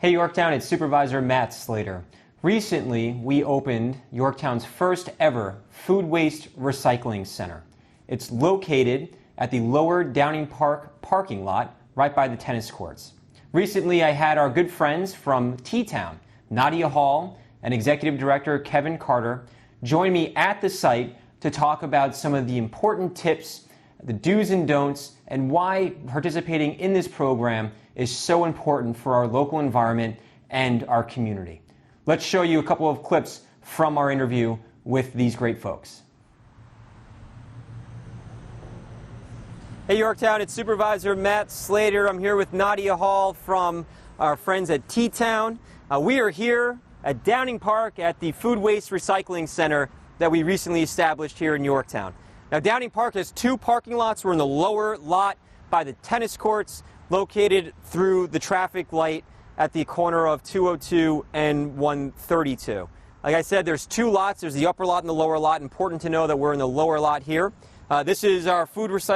Hey Yorktown, it's Supervisor Slater. Recently, we opened Yorktown's first ever food waste recycling center. It's located at the Lower Downing Park parking lot right by the tennis courts. Recently, I had our good friends from Teatown, Nadya Hall and Executive Director Kevin Carter, join me at the site to talk about some of the important tips, the do's and don'ts, and why participating in this program is so important for our local environment and our community. Let's show you a couple of clips from our interview with these great folks. Hey Yorktown, it's Supervisor Slater. I'm here with Nadya Hall from our friends at Teatown. We are here at Downing Park at the Food Waste Recycling Center that we recently established here in Yorktown. Now Downing Park has two parking lots. We're in the lower lot by the tennis courts, located through the traffic light at the corner of 202 and 132. Like I said, there's two lots. There's the upper lot and the lower lot. Important to know that we're in the lower lot here. This is our food waste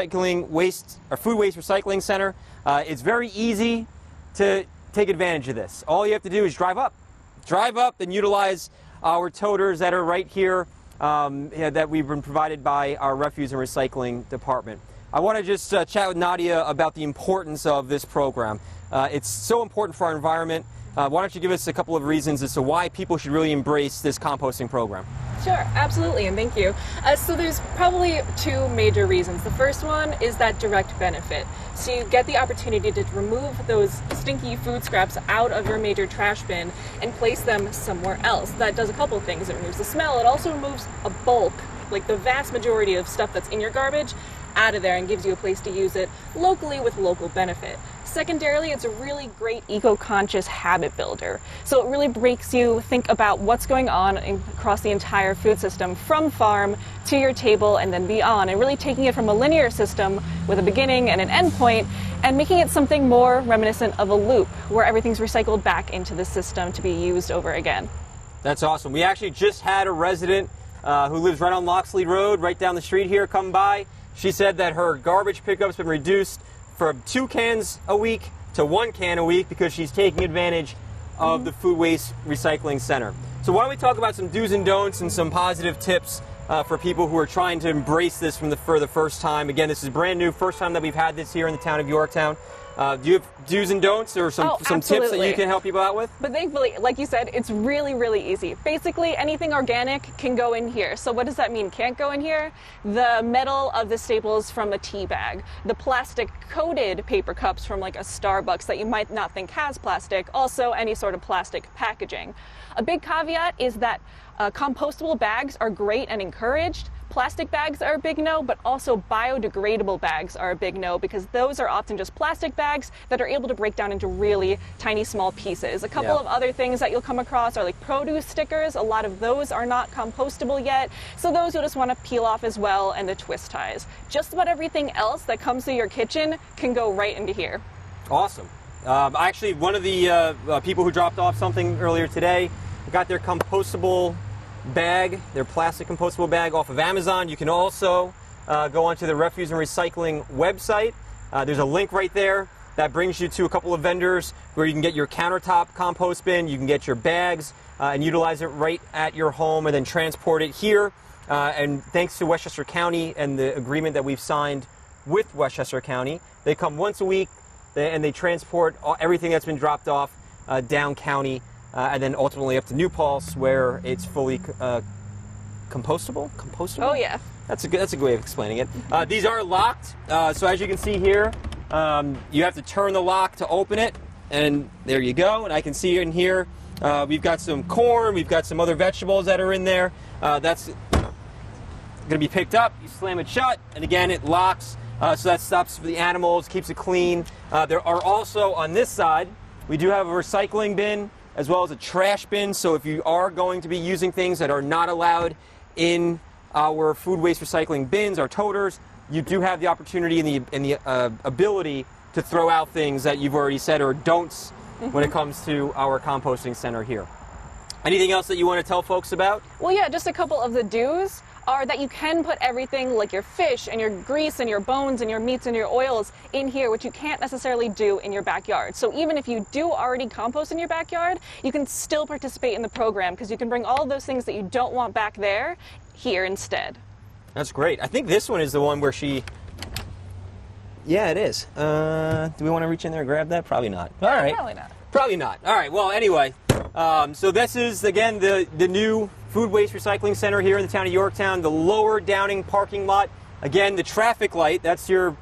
recycling center. It's very easy to take advantage of this. All you have to do is drive up and utilize our toters that are right here that we've been provided by our refuse and recycling department. I want to just chat with Nadya about the importance of this program. It's so important for our environment. Why don't you give us a couple of reasons as to why people should really embrace this composting program? Sure, absolutely, and thank you. So there's probably two major reasons. The first one is that direct benefit. So you get the opportunity to remove those stinky food scraps out of your major trash bin and place them somewhere else. That does a couple of things. It removes the smell. It also removes a bulk, like the vast majority of stuff that's in your garbage, out of there and gives you a place to use it locally with local benefit. Secondarily, it's a really great eco-conscious habit builder. So it really breaks you think about what's going on across the entire food system from farm to your table and then beyond, and really taking it from a linear system with a beginning and an end point and making it something more reminiscent of a loop where everything's recycled back into the system to be used over again. That's awesome. We actually just had a resident who lives right on Loxley Road, right down the street here, come by. She said that her garbage pickup's been reduced from 2 cans a week to 1 can a week because she's taking advantage of the Food Waste Recycling Center. So why don't we talk about some do's and don'ts and some positive tips for people who are trying to embrace this for the first time. Again, this is brand new, first time that we've had this here in the town of Yorktown. Do you have do's and don'ts or some tips that you can help people out with? But thankfully, like you said, it's really, really easy. Basically, anything organic can go in here. So what does that mean can't go in here? The metal of the staples from a tea bag, the plastic coated paper cups from like a Starbucks that you might not think has plastic, also any sort of plastic packaging. A big caveat is that compostable bags are great and encouraged. Plastic bags are a big no, but also biodegradable bags are a big no because those are often just plastic bags that are able to break down into really tiny, small pieces. A couple of other things that you'll come across are like produce stickers. A lot of those are not compostable yet, so those you'll just want to peel off as well, and the twist ties. Just about everything else that comes through your kitchen can go right into here. Awesome. Actually, one of the people who dropped off something earlier today got their compostable bag, their plastic compostable bag off of Amazon. You can also go onto the Refuse and Recycling website. There's a link right there that brings you to a couple of vendors where you can get your countertop compost bin, you can get your bags and utilize it right at your home and then transport it here. And thanks to Westchester County and the agreement that we've signed with Westchester County, they come once a week and they transport everything that's been dropped off down county. And then ultimately up to New Paltz, where it's fully compostable. Oh yeah, that's a good way of explaining it. These are locked, so as you can see here, you have to turn the lock to open it, and there you go. And I can see in here we've got some corn, we've got some other vegetables that are in there. That's going to be picked up. You slam it shut, and again it locks, so that stops for the animals, keeps it clean. There are also on this side, we do have a recycling bin as well as a trash bin, so if you are going to be using things that are not allowed in our food waste recycling bins, our toters, you do have the opportunity and the ability to throw out things that you've already said are don'ts when it comes to our composting center here. Anything else that you want to tell folks about? Well, yeah, just a couple of the do's. are that you can put everything like your fish and your grease and your bones and your meats and your oils in here, which you can't necessarily do in your backyard. So even if you do already compost in your backyard, you can still participate in the program because you can bring all of those things that you don't want back there here instead. That's great. I think this one is the one where she... Yeah, it is. Do we want to reach in there and grab that? Probably not. All right. Probably not. Probably not. All right. Well, anyway, so this is, again, the new Food Waste Recycling Center here in the town of Yorktown, the lower Downing parking lot. Again, the traffic light, that's your,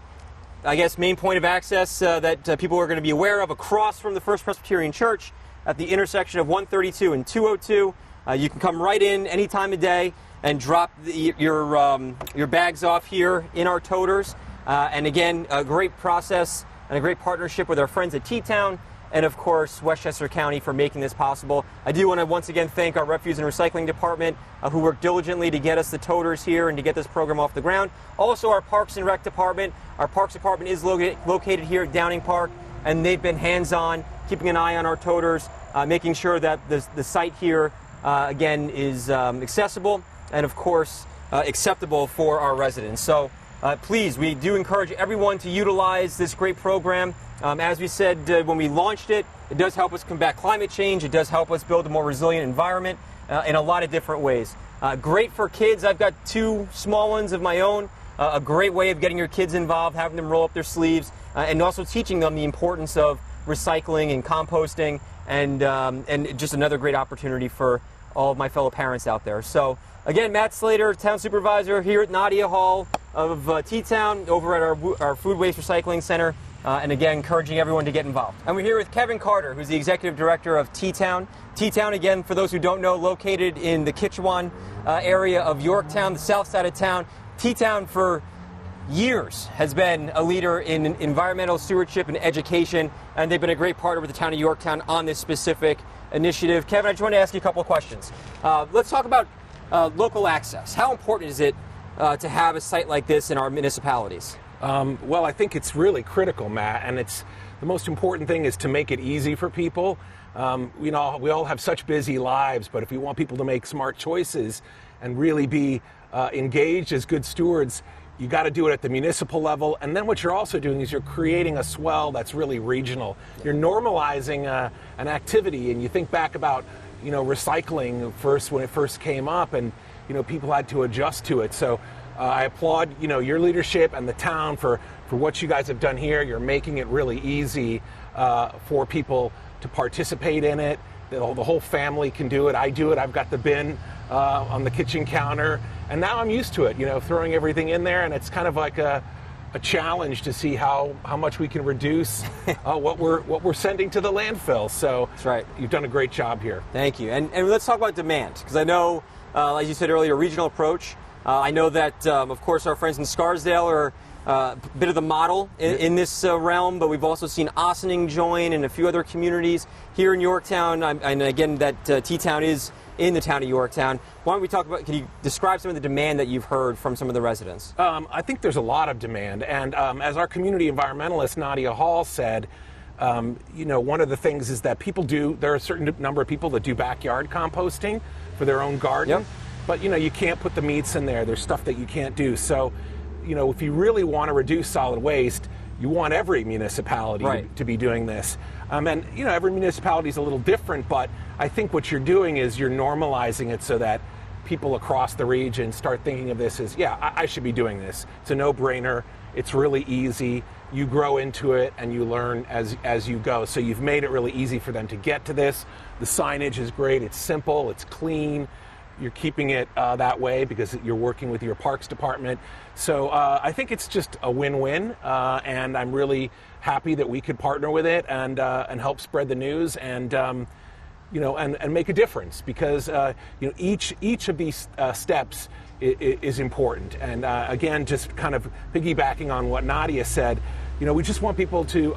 I guess, main point of access that people are going to be aware of across from the First Presbyterian Church at the intersection of 132 and 202. You can come right in any time of day and drop your bags off here in our toters. And again, a great process and a great partnership with our friends at Teatown and, of course, Westchester County for making this possible. I do want to once again thank our Refuse and Recycling Department who worked diligently to get us the toters here and to get this program off the ground. Also, our Parks and Rec Department. Our Parks Department is located here at Downing Park, and they've been hands-on, keeping an eye on our toters, making sure that the site here, again, is accessible and, of course, acceptable for our residents. So please, we do encourage everyone to utilize this great program. As we said when we launched it, it does help us combat climate change. It does help us build a more resilient environment in a lot of different ways. Great for kids. I've got two small ones of my own. A great way of getting your kids involved, having them roll up their sleeves, and also teaching them the importance of recycling and composting, and just another great opportunity for all of my fellow parents out there. So again, Matt Slater, Town Supervisor here at Nadya Hall of Teatown over at our Food Waste Recycling Center. And again, encouraging everyone to get involved. And we're here with Kevin Carter, who's the Executive Director of Teatown. Teatown, again, for those who don't know, located in the Kitchewan area of Yorktown, the south side of town. Teatown, for years, has been a leader in environmental stewardship and education, and they've been a great partner with the town of Yorktown on this specific initiative. Kevin, I just want to ask you a couple of questions. Let's talk about local access. How important is it to have a site like this in our municipalities? Well, I think it's really critical, Matt, and the most important thing is to make it easy for people. We all have such busy lives, but if we want people to make smart choices and really be engaged as good stewards, you got to do it at the municipal level. And then what you're also doing is you're creating a swell that's really regional. You're normalizing an activity, and you think back about recycling when it first came up, and people had to adjust to it. So I applaud your leadership and the town for what you guys have done here. You're making it really easy for people to participate in it. The whole family can do it. I do it. I've got the bin on the kitchen counter, and now I'm used to it. Throwing everything in there, and it's kind of like a challenge to see how much we can reduce what we're sending to the landfill. So that's right. You've done a great job here. Thank you. And let's talk about demand, because I know, as you said earlier, regional approach. I know that, of course, our friends in Scarsdale are a bit of the model in this realm, but we've also seen Ossining join and a few other communities here in Yorktown, and again, that Teatown is in the town of Yorktown. Why don't we talk about, can you describe some of the demand that you've heard from some of the residents? I think there's a lot of demand, and as our community environmentalist, Nadya Hall, said, one of the things is that there are a certain number of people that do backyard composting for their own garden. Yep. But, you can't put the meats in there. There's stuff that you can't do. So, if you really want to reduce solid waste, you want every municipality to be doing this. And, every municipality is a little different, but I think what you're doing is you're normalizing it so that people across the region start thinking of this as, I should be doing this. It's a no-brainer. It's really easy. You grow into it and you learn as you go. So you've made it really easy for them to get to this. The signage is great. It's simple. It's clean. You're keeping it that way because you're working with your parks department. So I think it's just a win-win, and I'm really happy that we could partner with it and help spread the news and make a difference, because each of these steps is important. And again, just kind of piggybacking on what Nadya said, we just want people to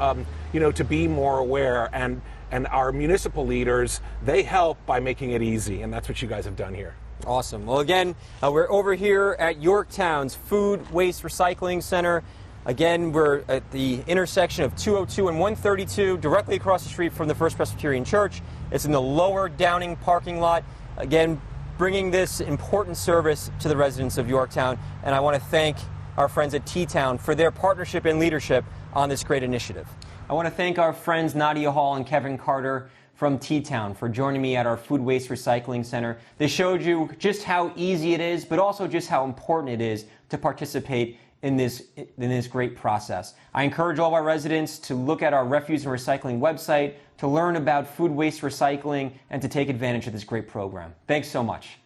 to be more aware, and our municipal leaders, they help by making it easy, and that's what you guys have done here. Awesome. Well, again, we're over here at Yorktown's Food Waste Recycling Center. Again, we're at the intersection of 202 and 132, directly across the street from the First Presbyterian Church. It's in the lower Downing parking lot. Again, bringing this important service to the residents of Yorktown, and I want to thank our friends at Teatown for their partnership and leadership on this great initiative. I want to thank our friends Nadya Hall and Kevin Carter from Teatown for joining me at our Food Waste Recycling Center. They showed you just how easy it is, but also just how important it is to participate in this great process. I encourage all of our residents to look at our refuse and recycling website, to learn about food waste recycling, and to take advantage of this great program. Thanks so much.